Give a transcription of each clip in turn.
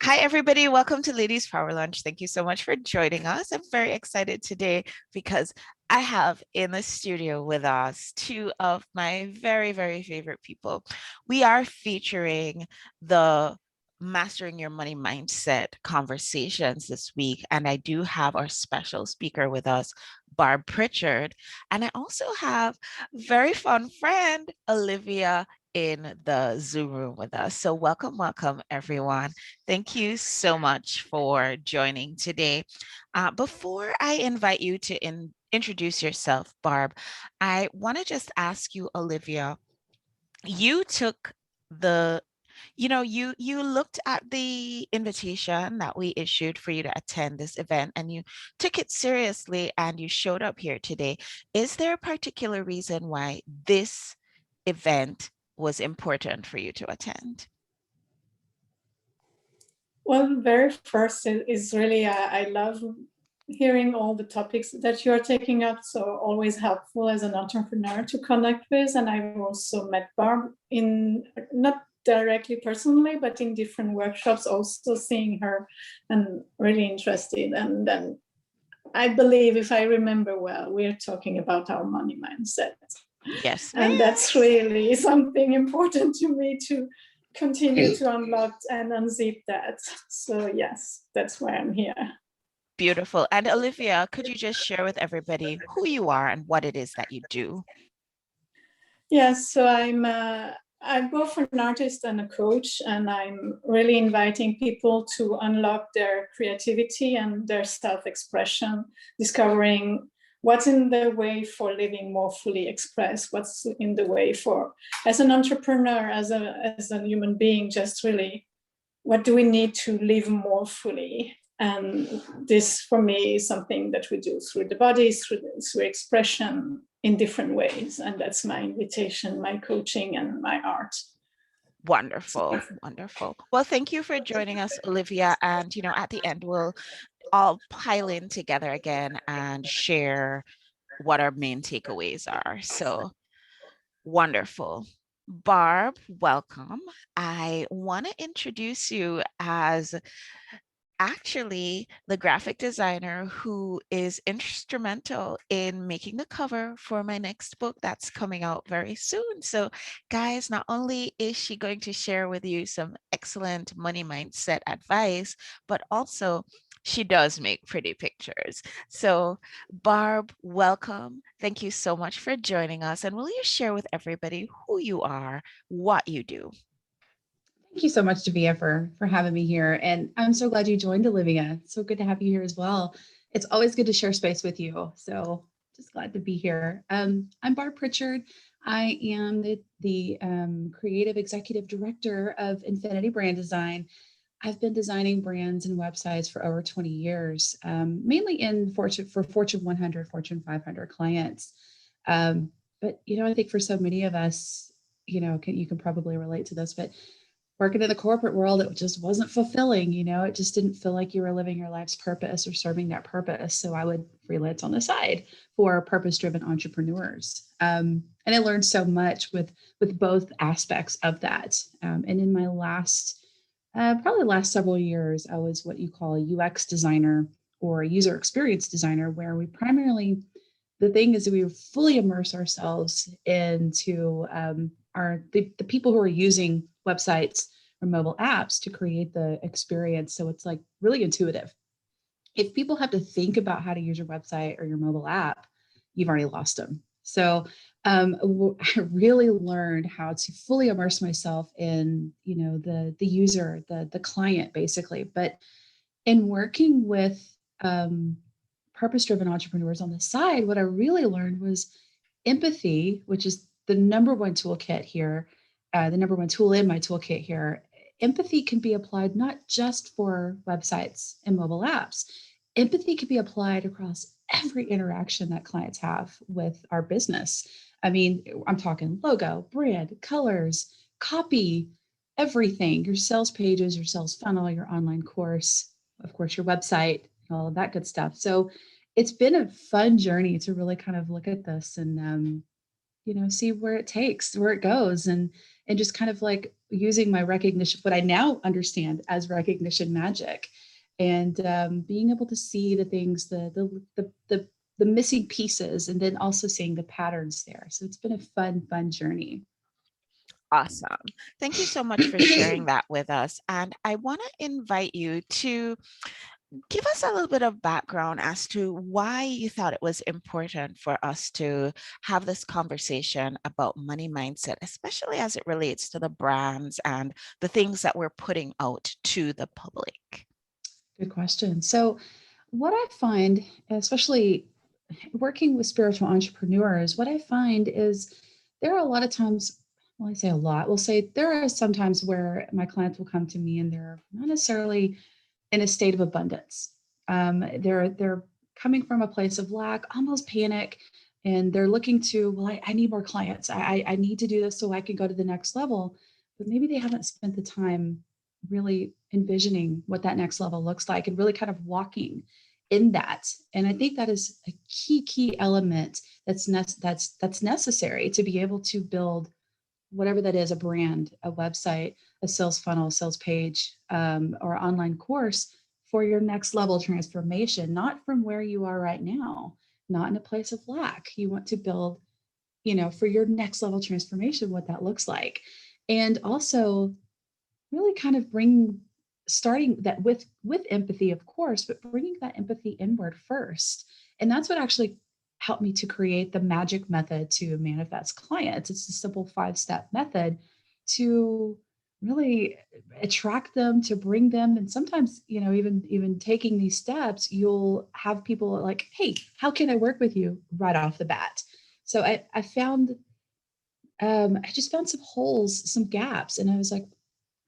Hi, everybody. Welcome to Ladies Power Lunch. Thank you so much for joining us. I'm very excited today because I have in the studio with us two of my very, very favorite people. We are featuring the Mastering Your Money Mindset conversations this week. And I do have our special speaker with us, Barb Prichard. And I also have very fun friend, Olivia, in the Zoom room with us. So welcome, everyone. Thank you so much for joining today. Before I invite you to introduce yourself, Barb, I want to just ask you, Olivia, you took the you looked at the invitation that we issued for you to attend this event and you took it seriously and you showed up here today. Is there a particular reason why this event was important for you to attend? Well, very first is really, I love hearing all the topics that you're taking up. So always helpful as an entrepreneur to connect with. And I've also met Barb in, not directly personally, but in different workshops, also seeing her and really interested. And then I believe, if I remember well, we're talking about our money mindset. Yes, ma'am. And that's really something important to me to continue to unlock and unzip that. So yes, that's why I'm here. Beautiful. And Olivia, could you just share with everybody who you are and what it is that you do? Yes, so I'm both an artist and a coach, and I'm really inviting people to unlock their creativity and their self-expression, discovering what's in the way for living more fully expressed, what's in the way for, as an entrepreneur, as a human being, just really, what do we need to live more fully? And this, for me, is something that we do through the body, through expression in different ways. And that's my invitation, my coaching, and my art. Wonderful, wonderful. Well, thank you for joining us, Olivia. And, at the end, we'll all pile in together again and share what our main takeaways are. So wonderful. Barb, welcome. I want to introduce you as actually the graphic designer who is instrumental in making the cover for my next book that's coming out very soon. So, guys, not only is she going to share with you some excellent money mindset advice, but also she does make pretty pictures. So, Barb, welcome. Thank you so much for joining us. And will you share with everybody who you are, what you do? Thank you so much, Davia, for having me here. And I'm so glad you joined, Olivia. It's so good to have you here as well. It's always good to share space with you. So just glad to be here. I'm Barb Prichard. I am the creative executive director of Infinity Brand Design. I've been designing brands and websites for over 20 years, mainly for Fortune 100, Fortune 500 clients. But I think for so many of us, you can probably relate to this, but working in the corporate world, it just wasn't fulfilling. It just didn't feel like you were living your life's purpose or serving that purpose. So I would freelance on the side for purpose-driven entrepreneurs. And I learned so much with both aspects of that. And in my probably last several years, I was what you call a UX designer or a user experience designer, where we primarily, the thing is that we fully immerse ourselves into the people who are using websites or mobile apps to create the experience. So it's like really intuitive. If people have to think about how to use your website or your mobile app, you've already lost them. So I really learned how to fully immerse myself in, the user, the client, basically. But in working with purpose-driven entrepreneurs on the side, what I really learned was empathy, which is the number one toolkit here, the number one tool in my toolkit here. Empathy can be applied not just for websites and mobile apps. Empathy can be applied across every interaction that clients have with our business. I mean, I'm talking logo, brand, colors, copy, everything, your sales pages, your sales funnel, your online course, of course, your website, all of that good stuff. So it's been a fun journey to really kind of look at this and see where it goes. And and just kind of like using my recognition, what I now understand as recognition magic, and being able to see the things, the missing pieces, and then also seeing the patterns there. So it's been a fun journey. Awesome. Thank you so much for sharing that with us. And I want to invite you to give us a little bit of background as to why you thought it was important for us to have this conversation about money mindset, especially as it relates to the brands and the things that we're putting out to the public. Good question. So what I find, especially working with spiritual entrepreneurs, what I find is there are a lot of times, well, I say a lot, we'll say there are some times where my clients will come to me and they're not necessarily in a state of abundance. They're coming from a place of lack, almost panic, and they're looking to, well, I need more clients. I need to do this so I can go to the next level. But maybe they haven't spent the time really envisioning what that next level looks like and really kind of walking in that. And I think that is a key element that's necessary to be able to build whatever that is, a brand, a website, a sales funnel, sales page, or online course for your next level transformation, not from where you are right now, not in a place of lack. You want to build, for your next level transformation, what that looks like. And also really kind of starting that with empathy, of course, but bringing that empathy inward first. And that's what actually helped me to create the magic method to manifest clients. It's a simple 5-step method to really attract them, to bring them. And sometimes, even taking these steps, you'll have people like, hey, how can I work with you right off the bat? So I found, I just found some holes, some gaps. And I was like,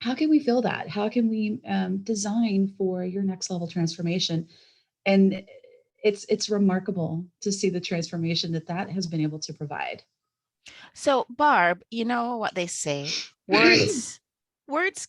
how can we fill that? How can we design for your next level transformation? And it's remarkable to see the transformation that has been able to provide. So, Barb, you know what they say, words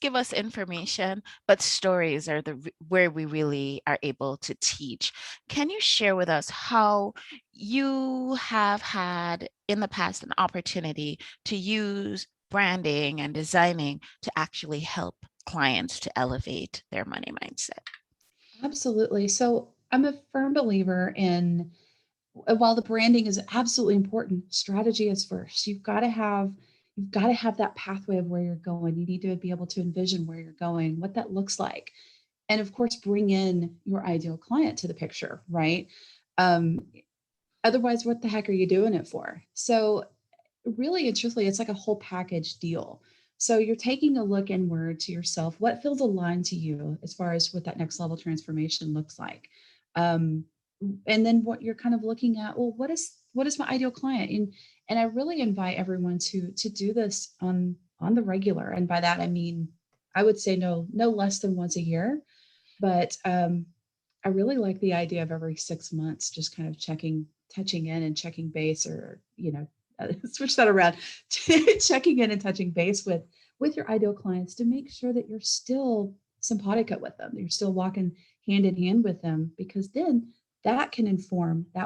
give us information, but stories are where we really are able to teach. Can you share with us how you have had in the past an opportunity to use branding and designing to actually help clients to elevate their money mindset? Absolutely. So I'm a firm believer in, while the branding is absolutely important, strategy is first. You've got to have that pathway of where you're going. You need to be able to envision where you're going, what that looks like. And of course, bring in your ideal client to the picture, right? Otherwise, what the heck are you doing it for? So really and truthfully, it's like a whole package deal. So you're taking a look inward to yourself. What feels aligned to you as far as what that next level transformation looks like? And then what you're kind of looking at, well, what is my ideal client? And I really invite everyone to do this on the regular. And by that, I mean, I would say no less than once a year. But I really like the idea of every 6 months, just kind of touching in and checking base, or, switch that around, checking in and touching base with your ideal clients to make sure that you're still simpatico with them, that you're still walking hand in hand with them, because then that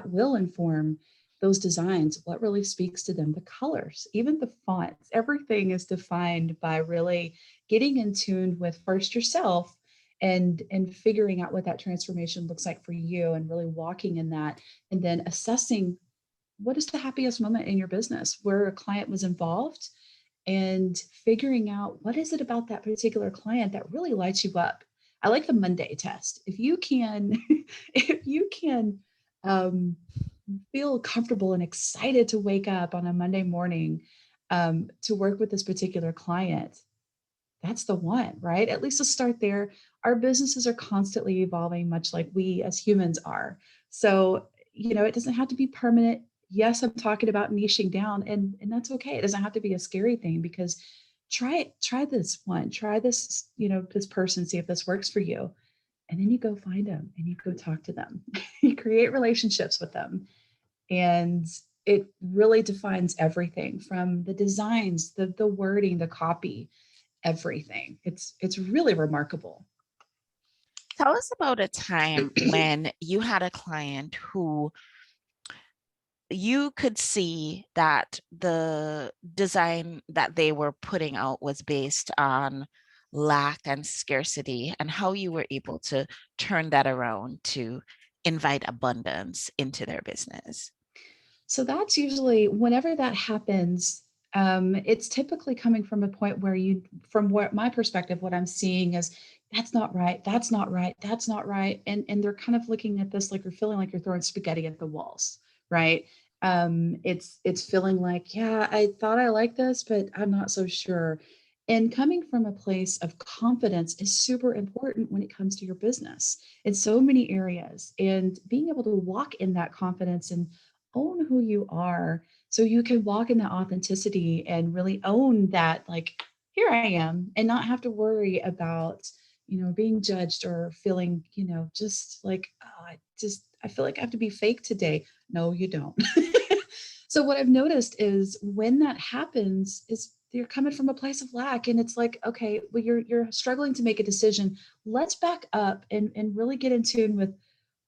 will inform those designs, what really speaks to them, the colors, even the fonts, everything is defined by really getting in tune with first yourself and figuring out what that transformation looks like for you, and really walking in that, and then assessing what is the happiest moment in your business where a client was involved, and figuring out what is it about that particular client that really lights you up. I like the Monday test. If you can feel comfortable and excited to wake up on a Monday morning to work with this particular client, that's the one, right? At least to start there. Our businesses are constantly evolving, much like we as humans are. So, it doesn't have to be permanent. Yes, I'm talking about niching down, and that's okay. It doesn't have to be a scary thing, because try this one, try this, this person, see if this works for you. And then you go find them and you go talk to them. You create relationships with them. And it really defines everything from the designs, the wording, the copy, everything. It's really remarkable. Tell us about a time when you had a client who you could see that the design that they were putting out was based on lack and scarcity, and how you were able to turn that around to invite abundance into their business. So that's usually whenever that happens, it's typically coming from a point where from what my perspective, what I'm seeing is that's not right, that's not right, that's not right, and they're kind of looking at this like you're feeling like you're throwing spaghetti at the walls, right? It's feeling like, yeah, I thought I liked this, but I'm not so sure. And coming from a place of confidence is super important when it comes to your business in so many areas, and being able to walk in that confidence and own who you are so you can walk in that authenticity and really own that, like, here I am, and not have to worry about being judged or feeling just like, oh, I feel like I have to be fake today. No, you don't. So what I've noticed is when that happens is you're coming from a place of lack, and it's like, okay, well, you're struggling to make a decision. Let's back up and really get in tune with,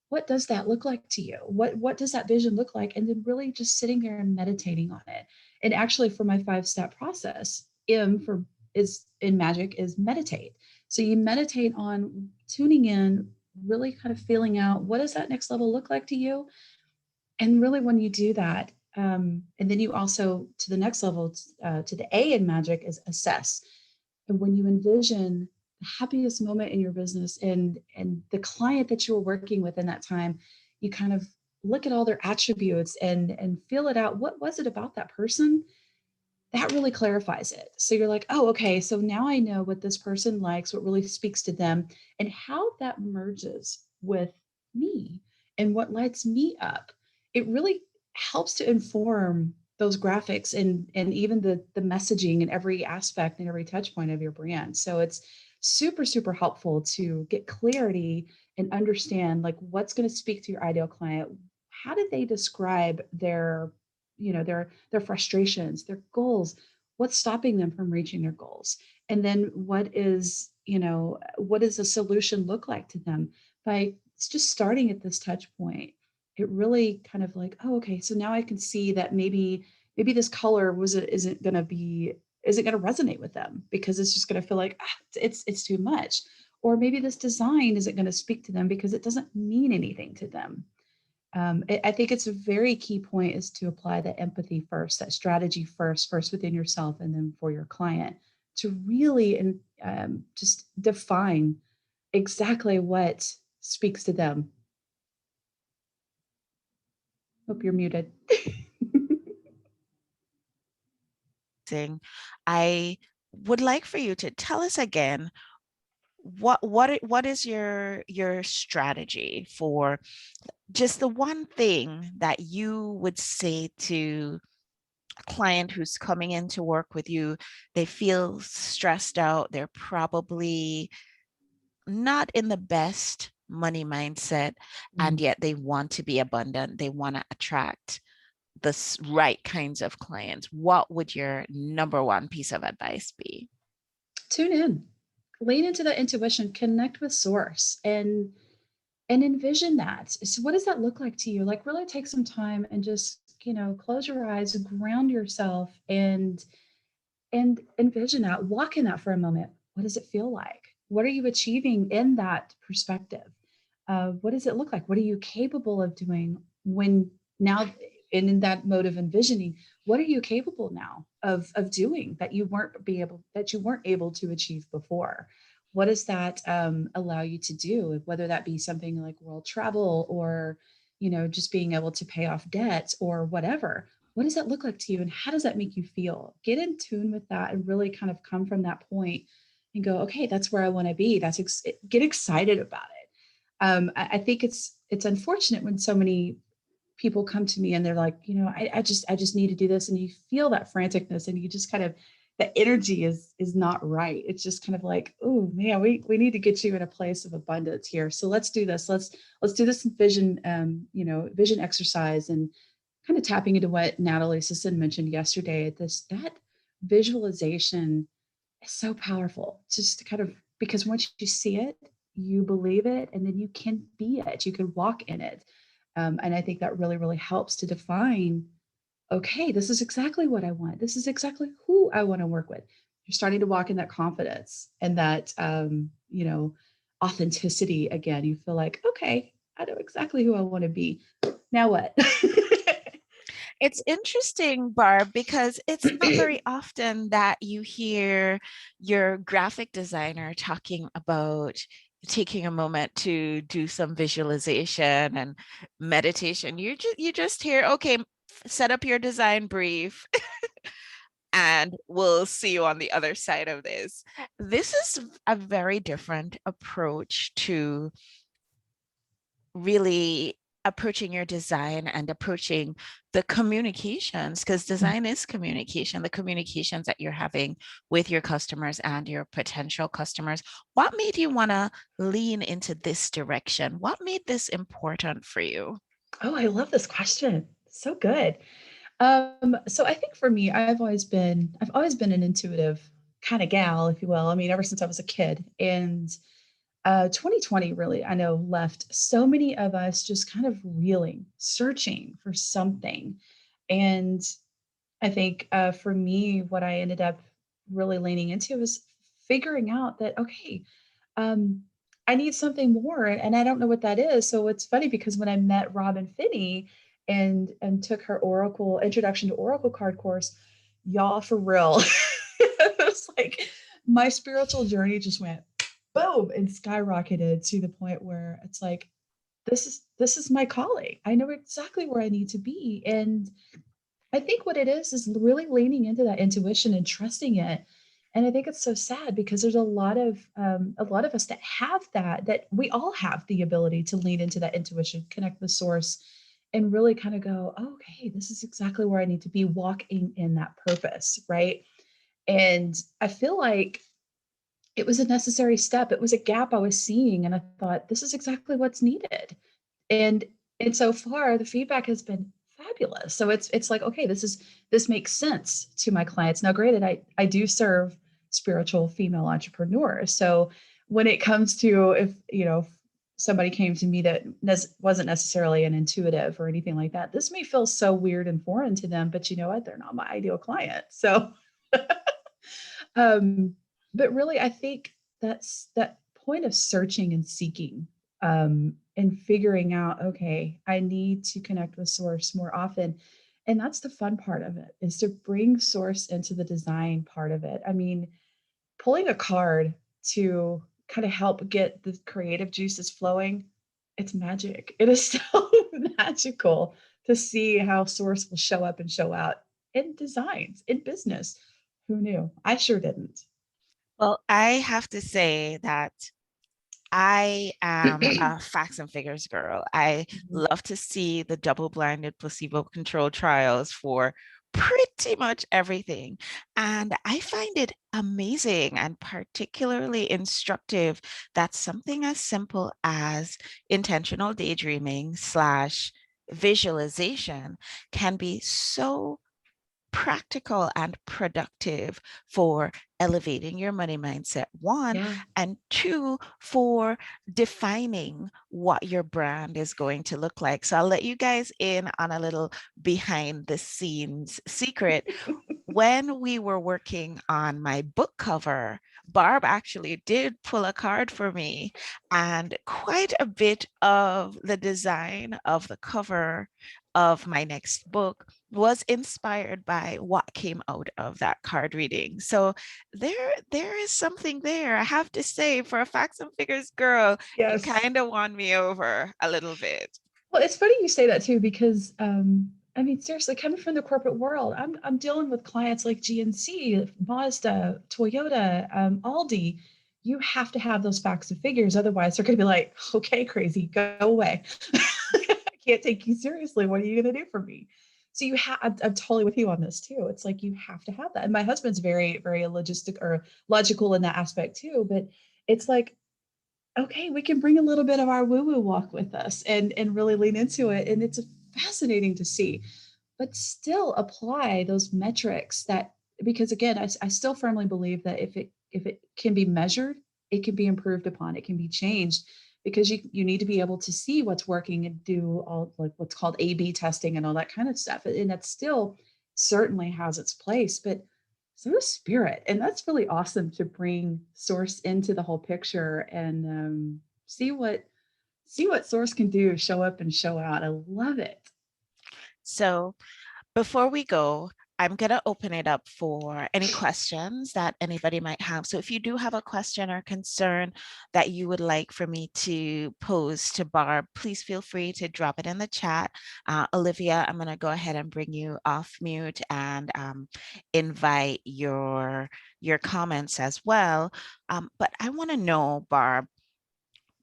what does that look like to you? What does that vision look like? And then really just sitting there and meditating on it. And actually, for my 5-step process, M for is in magic is meditate. So you meditate on tuning in, really kind of feeling out, what does that next level look like to you? And really, when you do that, and then you also, to the next level, to the A in magic, is assess. And when you envision the happiest moment in your business and the client that you were working with in that time, you kind of look at all their attributes and feel it out. What was it about that person that really clarifies it? So you're like, oh, okay, so now I know what this person likes, what really speaks to them, and how that merges with me and what lights me up. It really helps to inform those graphics and even the messaging and every aspect and every touch point of your brand. So it's super, super helpful to get clarity and understand, like, what's going to speak to your ideal client. How did they describe their frustrations, their goals, what's stopping them from reaching their goals, and then what does a solution look like to them? By just starting at this touch point, it really kind of like, oh, okay, so now I can see that maybe this color isn't going to resonate with them, because it's just going to feel like, it's too much. Or maybe this design isn't going to speak to them because it doesn't mean anything to them. I think it's a very key point is to apply that empathy first, that strategy first within yourself, and then for your client, to really just define exactly what speaks to them. Hope you're muted. I would like for you to tell us again, what is your strategy for just the one thing that you would say to a client who's coming in to work with you? They feel stressed out, they're probably not in the best money mindset, and yet they want to be abundant, they want to attract the right kinds of clients. What would your number one piece of advice be? Tune in, lean into that intuition, connect with source, and envision that. So what does that look like to you? Like, really take some time and just, close your eyes, ground yourself, and envision that, walk in that for a moment. What does it feel like? What are you achieving in that perspective? What does it look like? What are you capable of doing when now, and in that mode of envisioning, what are you capable now of doing that you weren't able to achieve before? What does that allow you to do? Whether that be something like world travel, or just being able to pay off debts, or whatever. What does that look like to you, and how does that make you feel? Get in tune with that and really kind of come from that point and go, okay, that's where I want to be. Get excited about it. I think it's unfortunate when so many people come to me and they're like, I just need to do this, and you feel that franticness, and you just kind of, the energy is not right. It's just kind of like, oh man, we need to get you in a place of abundance here. So let's do this. Let's do this vision, vision exercise, and kind of tapping into what Natalie Sisson mentioned yesterday. That visualization is so powerful. Just to kind of, because once you see it, you believe it, and then you can be it. You can walk in it. And I think that really, really helps to define, okay, this is exactly what I want. This is exactly who I want to work with. You're starting to walk in that confidence and that, authenticity again. You feel like, okay, I know exactly who I want to be. Now what? It's interesting, Barb, because it's not very often that you hear your graphic designer talking about taking a moment to do some visualization and meditation. You just hear, okay, set up your design brief and we'll see you on the other side of this. This is a very different approach to really approaching your design and approaching the communications, because design is communication, the communications that you're having with your customers and your potential customers. What made you want to lean into this direction? What made this important for you? Oh, I love this question. So good. So I think for me, I've always been an intuitive kind of gal, if you will. I mean, ever since I was a kid. And 2020 really, I know, left so many of us just kind of reeling, searching for something. And I think for me, what I ended up really leaning into was figuring out that, okay, um, I need something more, and I don't know what that is. So it's funny because when I met Robin Finney and took her Oracle Introduction to Oracle card course, y'all, for real, it was like my spiritual journey just went boom and skyrocketed to the point where it's like this is my calling. I know exactly where I need to be, and I think what it is really leaning into that intuition and trusting it. And I think it's so sad because there's a lot of us that have that we all have the ability to lean into that intuition, connect the source, and really kind of go, oh, okay, this is exactly where I need to be, walking in that purpose, right? And I feel like it was a necessary step. It was a gap I was seeing, and I thought, this is exactly what's needed. And and so far, the feedback has been fabulous. So it's like, okay, this makes sense to my clients. Now, granted, I do serve spiritual female entrepreneurs. So when it comes to, if somebody came to me that wasn't necessarily an intuitive or anything like that, this may feel so weird and foreign to them, but you know what? They're not my ideal client. So um, but really, I think that's that point of searching and seeking, and figuring out, okay, I need to connect with source more often. And that's the fun part of it, is to bring source into the design part of it. I mean, pulling a card to kind of help get the creative juices flowing, it's magic. It is so magical to see how source will show up and show out in designs, in business. Who knew? I sure didn't. Well, I have to say that I am a facts and figures girl. I Mhm. love to see the double-blinded placebo-controlled trials for pretty much everything. And I find it amazing and particularly instructive that something as simple as intentional daydreaming slash visualization can be so practical and productive for elevating your money mindset, one, Yeah. and two, for defining what your brand is going to look like. So I'll let you guys in on a little behind the scenes secret. When we were working on my book cover, Barb actually did pull a card for me, and quite a bit of the design of the cover of my next book was inspired by what came out of that card reading. So there is something there. I have to say, for a facts and figures girl, you Yes. kind of won me over a little bit. Well, it's funny you say that too, because I mean, seriously, coming from the corporate world, I'm dealing with clients like GNC, Mazda, Toyota, Aldi. You have to have those facts and figures, otherwise they're going to be like, "Okay, crazy, go away. I can't take you seriously. What are you going to do for me?" So you have, I'm totally with you on this too. It's like you have to have that. And my husband's very, very logistic or logical in that aspect too. But it's like, okay, we can bring a little bit of our woo-woo walk with us and really lean into it. And it's fascinating to see, but still apply those metrics that, because again, I still firmly believe that if it can be measured, it can be improved upon, it can be changed. because you need to be able to see what's working and do all like what's called A/B testing and all that kind of stuff. And that still certainly has its place, but so does spirit. And that's really awesome to bring source into the whole picture and see what source can do, show up and show out. I love it. So before we go, I'm going to open it up for any questions that anybody might have. So if you do have a question or concern that you would like for me to pose to Barb, please feel free to drop it in the chat. Olivia, I'm going to go ahead and bring you off mute and invite your comments as well. But I want to know, Barb,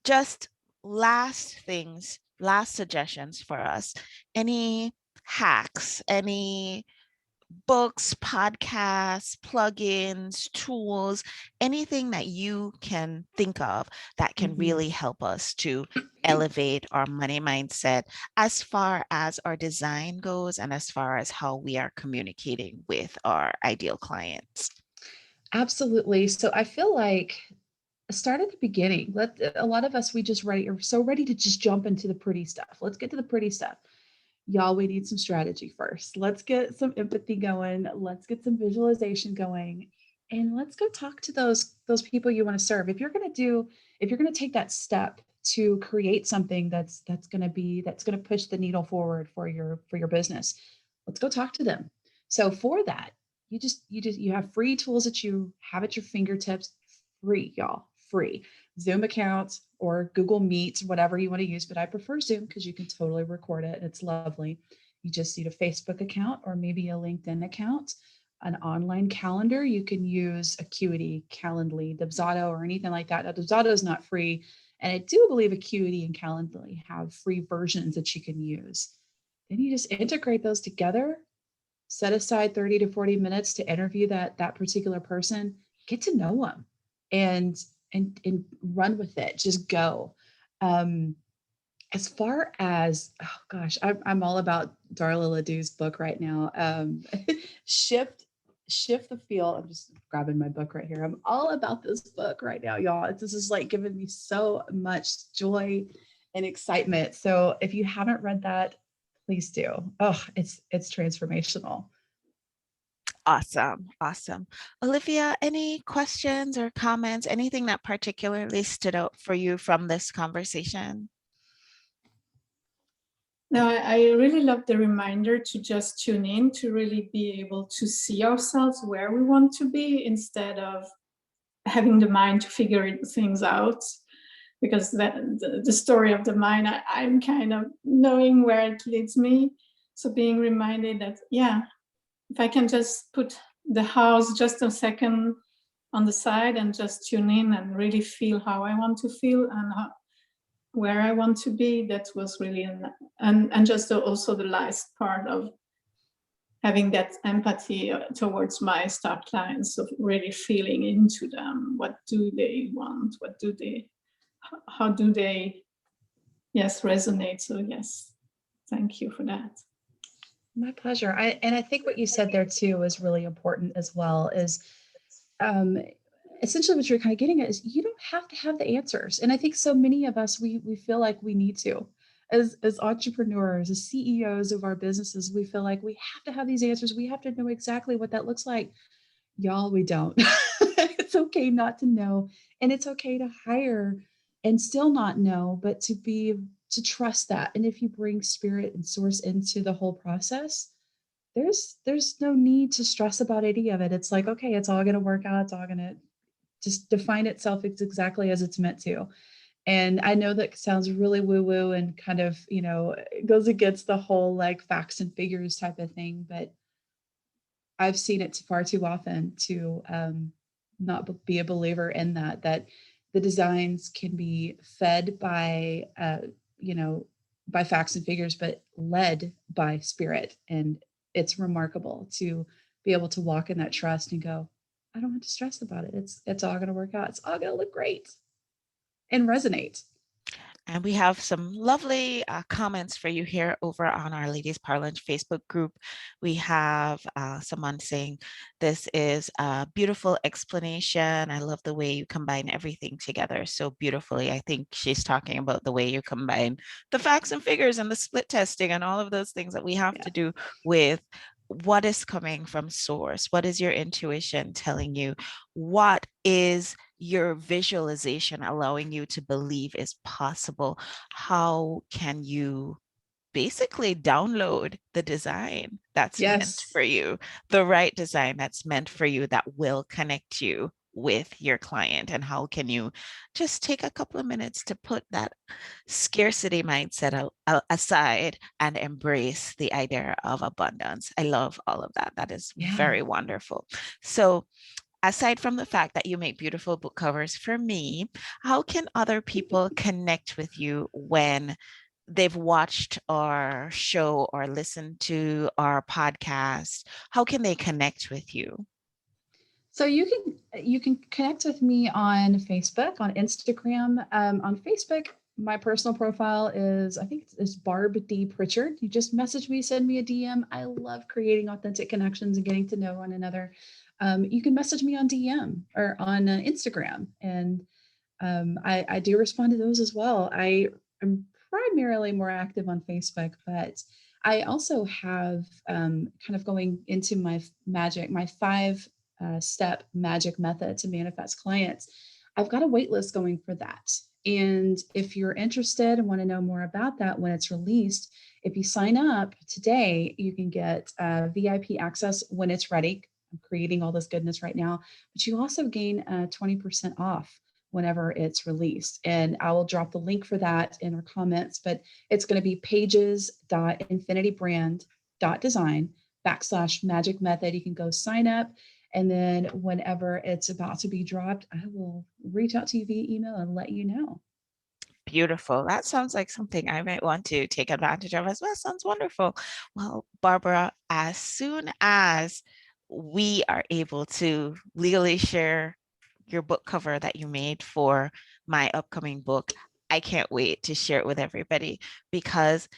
just last suggestions for us. Any hacks, any books, podcasts, plugins, tools, anything that you can think of that can really help us to elevate our money mindset as far as our design goes and as far as how we are communicating with our ideal clients? Absolutely. So I feel like start at the beginning. A lot of us, are so ready to just jump into the pretty stuff. Let's get to the pretty stuff. Y'all, we need some strategy first. Let's get some empathy going. Let's get some visualization going. And let's go talk to those people you want to serve. If you're going to take that step to create something that's going to push the needle forward for your business, let's go talk to them. So for that, you have free tools that you have at your fingertips. Free, y'all, free. Zoom accounts or Google Meet, whatever you want to use, but I prefer Zoom because you can totally record it. It's lovely. You just need a Facebook account or maybe a LinkedIn account, an online calendar. You can use Acuity, Calendly, Dubsado, or anything like that. Now, Dubsado is not free, and I do believe Acuity and Calendly have free versions that you can use. Then you just integrate those together, set aside 30 to 40 minutes to interview that particular person, get to know them, and run with it. Just go. As far as, oh gosh, I'm all about Darla Ladou's book right now. Shift the Field. I'm just grabbing my book right here. I'm all about this book right now, y'all. This is like giving me so much joy and excitement. So if you haven't read that, please do. Oh, it's transformational. Awesome. Awesome. Olivia, any questions or comments, anything that particularly stood out for you from this conversation? No, I really love the reminder to just tune in, to really be able to see ourselves where we want to be instead of having the mind to figure things out. Because the story of the mind, I'm kind of knowing where it leads me. So being reminded that, yeah, if I can just put the house just a second on the side and just tune in and really feel how I want to feel and where I want to be, that was really, and just also the last part of having that empathy towards my star clients, of really feeling into them. What do they want? How do they, yes, resonate? So yes, thank you for that. My pleasure. I think what you said there too is really important as well, is essentially what you're kind of getting at is you don't have to have the answers. And I think so many of us, we feel like we need to. As entrepreneurs, as CEOs of our businesses, we feel like we have to have these answers. We have to know exactly what that looks like. Y'all, we don't. It's okay not to know. And it's okay to hire and still not know, but to trust that. And if you bring spirit and source into the whole process, there's no need to stress about any of it. It's like, okay, it's all going to work out. It's all going to just define itself exactly as it's meant to. And I know that sounds really woo-woo and kind of, goes against the whole like facts and figures type of thing, but I've seen it far too often to not be a believer in that the designs can be fed by, by facts and figures, but led by spirit. And it's remarkable to be able to walk in that trust and go, I don't have to stress about it. It's all going to work out. It's all going to look great and resonate. And we have some lovely comments for you here over on our Ladies Power Lunch Facebook group. We have someone saying, this is a beautiful explanation. I love the way you combine everything together so beautifully. I think she's talking about the way you combine the facts and figures and the split testing and all of those things that we have to do with what is coming from source. What is your intuition telling you? What is your visualization allowing you to believe is possible? How can you basically download the design that's meant Yes. for you, the right design that's meant for you that will connect you with your client? And how can you just take a couple of minutes to put that scarcity mindset aside and embrace the idea of abundance? I love all of that. That is very wonderful. So aside from the fact that you make beautiful book covers for me, how can other people connect with you when they've watched our show or listened to our podcast? How can they connect with you? So you can connect with me on Facebook, on Instagram. On Facebook, my personal profile is, I think it's Barb D Prichard. You just message me, send me a DM. I love creating authentic connections and getting to know one another. You can message me on DM or on Instagram, and I do respond to those as well. I am primarily more active on Facebook, but I also have kind of going into my 5 step magic method to manifest clients. I've got a wait list going for that. And if you're interested and want to know more about that when it's released, if you sign up today, you can get VIP access when it's ready. I'm creating all this goodness right now, but you also gain 20% off whenever it's released. And I will drop the link for that in our comments, but it's going to be pages.infinitybrand.design/magic method. You can go sign up. And then whenever it's about to be dropped, I will reach out to you via email and let you know. Beautiful. That sounds like something I might want to take advantage of as well. Sounds wonderful. Well, Barbara, as soon as we are able to legally share your book cover that you made for my upcoming book, I can't wait to share it with everybody, because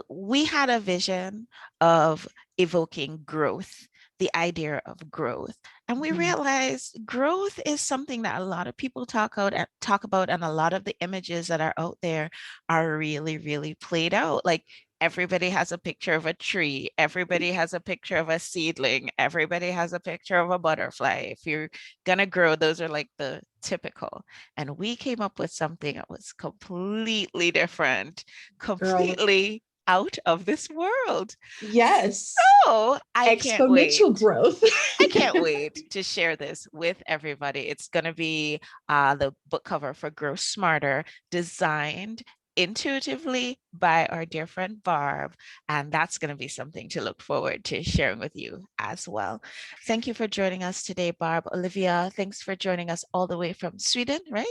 we had a vision of evoking growth, the idea of growth. And we realized growth is something that a lot of people talk about, and a lot of the images that are out there are really, really played out. Like everybody has a picture of a tree, everybody has a picture of a seedling, everybody has a picture of a butterfly. If you're gonna grow, those are like the typical. And we came up with something that was completely different, Girl, completely out of this world. yes. So I can't wait. Exponential growth. I can't wait to share this with everybody. It's going to be the book cover for Grow Smarter, designed intuitively by our dear friend Barb. And that's going to be something to look forward to sharing with you as well. Thank you for joining us today, Barb. Olivia, thanks for joining us all the way from Sweden, right?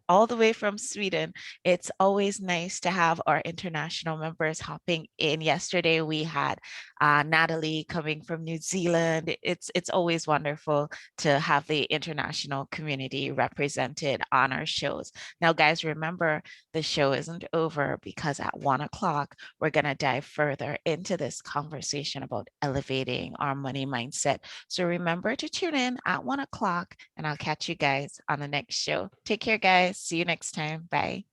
All the way from Sweden. It's always nice to have our international members hopping in. Yesterday we had Natalie coming from New Zealand. It's always wonderful to have the international community represented on our shows. Now, guys, remember the show isn't over, because at 1 o'clock we're going to dive further into this conversation about elevating our money mindset. So remember to tune in at 1 o'clock, and I'll catch you guys on the next show. Take care, guys. See you next time. Bye.